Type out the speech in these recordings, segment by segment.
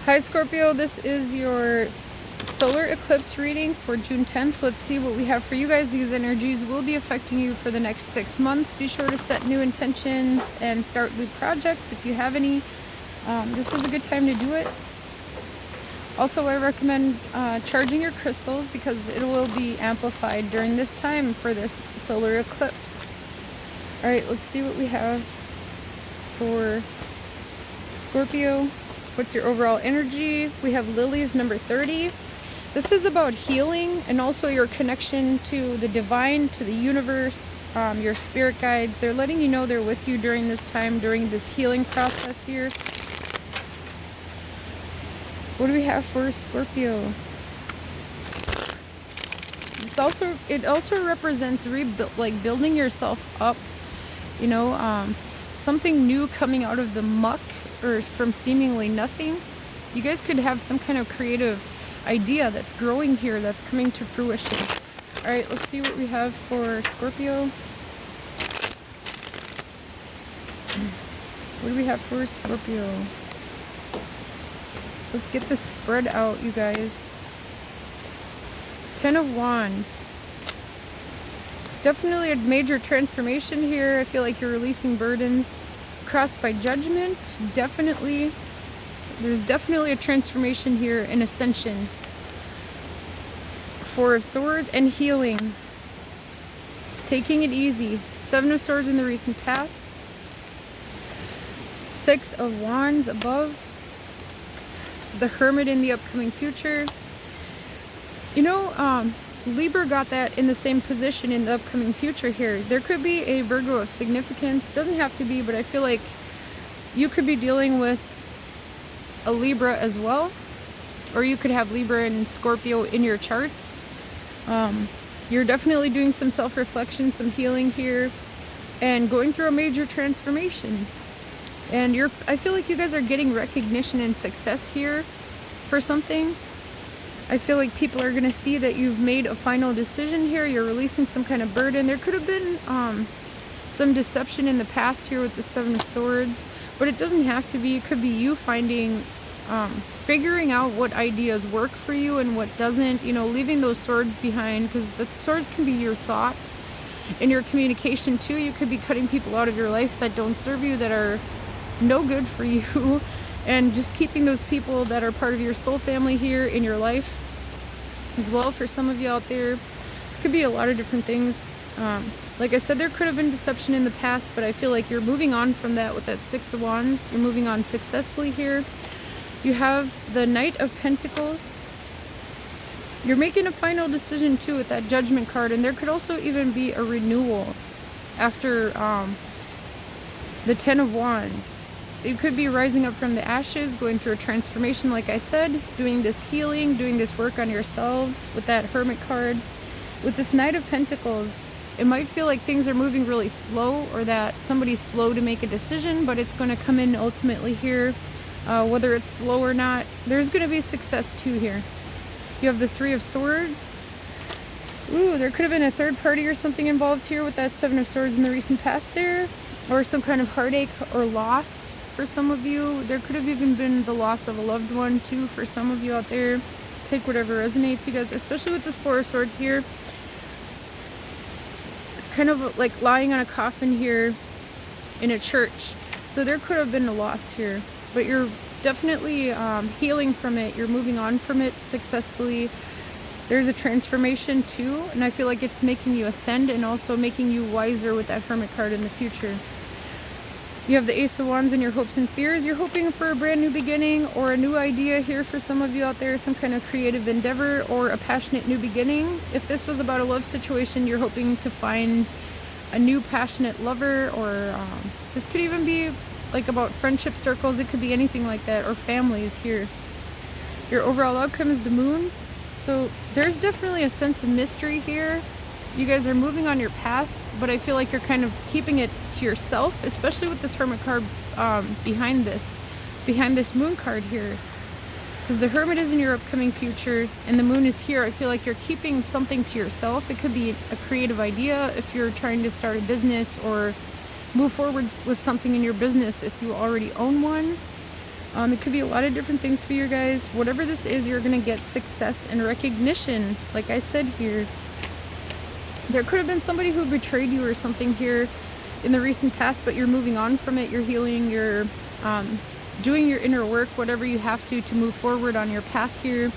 Hi Scorpio, this is your solar eclipse reading for June 10th. Let's see what we have for you guys. These energies will be affecting you for the next 6 months. Be sure to set new intentions and start new projects if you have any. This is a good time to do it. Also, I recommend charging your crystals because it will be amplified during this time for this solar eclipse. Alright, let's see what we have for Scorpio. What's your overall energy? We have Lilies number 30. This is about healing and also your connection to the divine, to the universe, your spirit guides. They're letting you know they're with you during this time, during this healing process here. What do we have for Scorpio? It also represents building yourself up, you know, something new coming out of the muck or from seemingly nothing. You guys could have some kind of creative idea that's growing here, that's coming to fruition. All right, let's see what we have for Scorpio. What do we have for Scorpio? Let's get this spread out, you guys. 10 of Wands. Definitely a major transformation here. I feel like you're releasing burdens. Crossed by judgment. Definitely. There's definitely a transformation here, an ascension. 4 of Swords and healing. Taking it easy. 7 of Swords in the recent past. 6 of Wands above. The Hermit in the upcoming future. You know, Libra got that in the same position in the upcoming future here. There could be a Virgo of significance. Doesn't have to be, but I feel like you could be dealing with a Libra as well. Or you could have Libra and Scorpio in your charts. You're definitely doing some self-reflection, some healing here, and going through a major transformation. And I feel like you guys are getting recognition and success here for something. I feel like people are going to see that you've made a final decision here. You're releasing some kind of burden. There could have been some deception in the past here with the 7 of Swords, but it doesn't have to be. It could be you figuring out what ideas work for you and what doesn't. You know, leaving those swords behind, because the swords can be your thoughts and your communication too. You could be cutting people out of your life that don't serve you, that are no good for you. And just keeping those people that are part of your soul family here in your life as well. For some of you out there, this could be a lot of different things. Like I said, there could have been deception in the past, but I feel like you're moving on from that with that 6 of Wands. You're moving on successfully here. You have the Knight of Pentacles. You're making a final decision too with that Judgment card, and there could also even be a renewal after the 10 of Wands. You could be rising up from the ashes, going through a transformation, like I said, doing this healing, doing this work on yourselves with that Hermit card. With this Knight of Pentacles, it might feel like things are moving really slow, or that somebody's slow to make a decision, but it's going to come in ultimately here. Whether it's slow or not, there's going to be success too here. You have the 3 of Swords. Ooh, there could have been a third party or something involved here with that 7 of Swords in the recent past there, or some kind of heartache or loss. For some of you, there could have even been the loss of a loved one too for some of you out there. Take whatever resonates, you guys, especially with this 4 of Swords here. It's kind of like lying on a coffin here in a church. So there could have been a loss here, but you're definitely healing from it. You're moving on from it successfully. There's a transformation too, and I feel like it's making you ascend and also making you wiser with that Hermit card in the future. You have the Ace of Wands in your hopes and fears. You're hoping for a brand new beginning or a new idea here for some of you out there, some kind of creative endeavor or a passionate new beginning. If this was about a love situation, you're hoping to find a new passionate lover, or this could even be like about friendship circles. It could be anything like that, or families here. Your overall outcome is the Moon. So there's definitely a sense of mystery here. You guys are moving on your path, but I feel like you're kind of keeping it to yourself, especially with this Hermit card behind this Moon card here. Because the Hermit is in your upcoming future and the Moon is here. I feel like you're keeping something to yourself. It could be a creative idea if you're trying to start a business, or move forward with something in your business if you already own one. It could be a lot of different things for you guys. Whatever this is, you're going to get success and recognition. Like I said here, there could have been somebody who betrayed you or something here in the recent past, but you're moving on from it. You're healing. You're doing your inner work, whatever you have to move forward on your path here.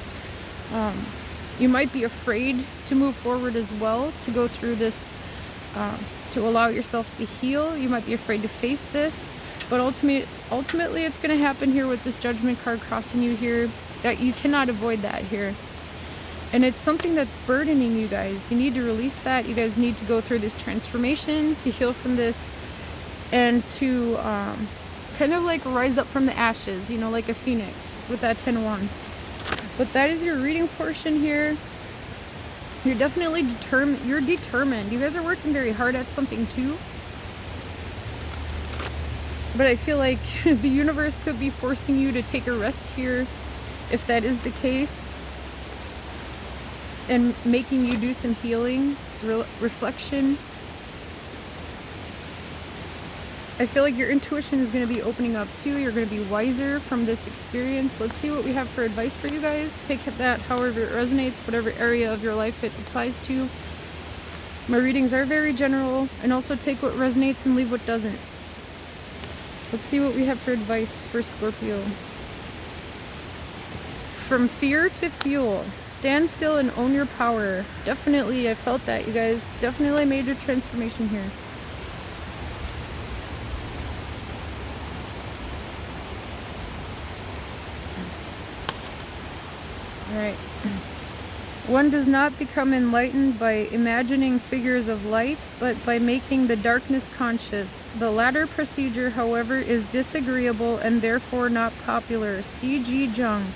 You might be afraid to move forward as well, to go through this, to allow yourself to heal. You might be afraid to face this, but ultimately it's going to happen here with this Judgment card crossing you here, that you cannot avoid that here. And it's something that's burdening you guys. You need to release that. You guys need to go through this transformation to heal from this, and to kind of like rise up from the ashes, you know, like a phoenix with that 10 of Wands. But that is your reading portion here. You're definitely determined. You're determined. You guys are working very hard at something too. But I feel like the universe could be forcing you to take a rest here, if that is the case, and making you do some healing, reflection. I feel like your intuition is going to be opening up too. You're going to be wiser from this experience. Let's see what we have for advice for you guys. Take that however it resonates, whatever area of your life it applies to. My readings are very general, and also take what resonates and leave what doesn't. Let's see what we have for advice for Scorpio. From fear to fuel. Stand still and own your power. Definitely, I felt that, you guys. Definitely a major transformation here. Alright. One does not become enlightened by imagining figures of light, but by making the darkness conscious. The latter procedure, however, is disagreeable and therefore not popular. C.G. Jung.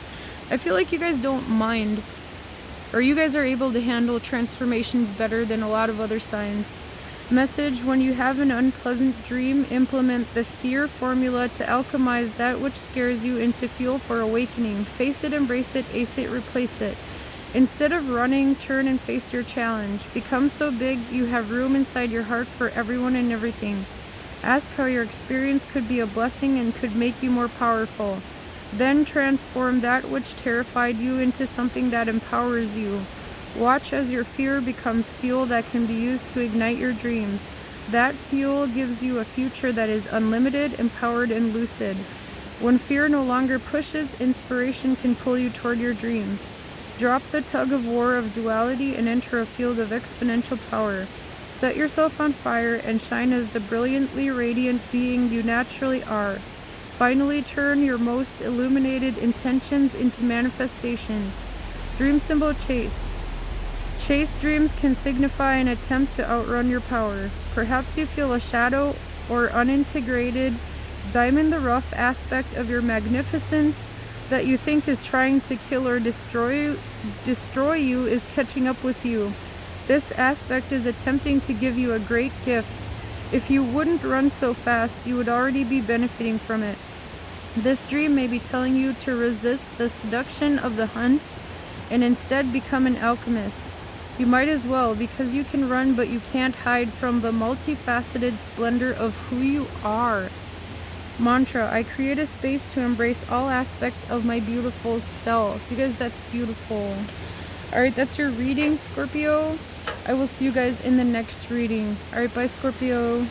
I feel like you guys don't mind, or you guys are able to handle transformations better than a lot of other signs. Message: when you have an unpleasant dream, implement the fear formula to alchemize that which scares you into fuel for awakening. Face it, embrace it, ace it, replace it. Instead of running, turn and face your challenge. Become so big you have room inside your heart for everyone and everything. Ask how your experience could be a blessing and could make you more powerful. Then transform that which terrified you into something that empowers you. Watch as your fear becomes fuel that can be used to ignite your dreams. That fuel gives you a future that is unlimited, empowered, and lucid. When fear no longer pushes, inspiration can pull you toward your dreams. Drop the tug of war of duality and enter a field of exponential power. Set yourself on fire and shine as the brilliantly radiant being you naturally are. Finally, turn your most illuminated intentions into manifestation. Dream symbol: chase. Chase dreams can signify an attempt to outrun your power. Perhaps you feel a shadow or unintegrated, diamond-in-the-rough aspect of your magnificence that you think is trying to kill or destroy you is catching up with you. This aspect is attempting to give you a great gift. If you wouldn't run so fast, you would already be benefiting from it. This dream may be telling you to resist the seduction of the hunt and instead become an alchemist. You might as well, because you can run, but you can't hide from the multifaceted splendor of who you are. Mantra: I create a space to embrace all aspects of my beautiful self. You guys, that's beautiful. Alright, that's your reading, Scorpio. I will see you guys in the next reading. Alright, bye, Scorpio.